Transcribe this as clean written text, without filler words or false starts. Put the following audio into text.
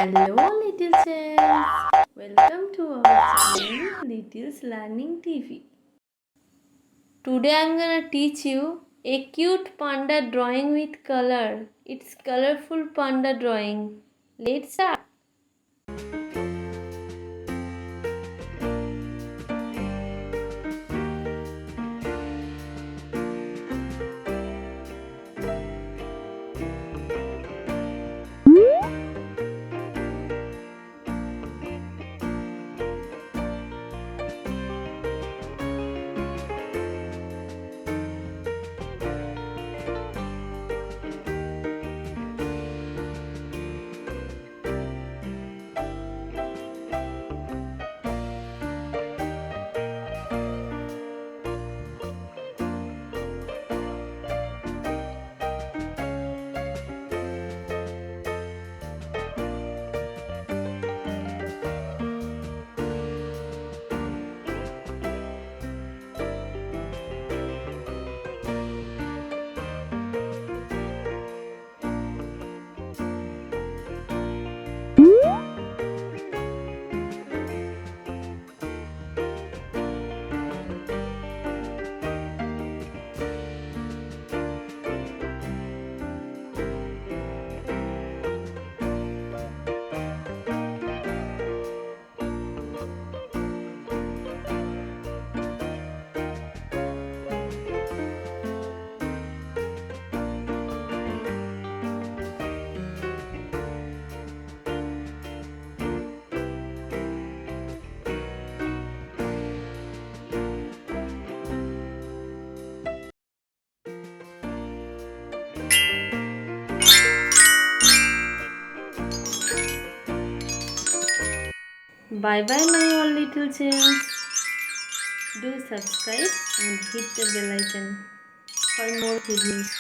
Hello, little childs. Welcome to our channel, Little's Learning TV. Today I'm gonna teach you a cute panda drawing with color. It's colorful panda drawing. Let's start. Bye bye, my all little childs. Do subscribe and hit the bell icon for more videos.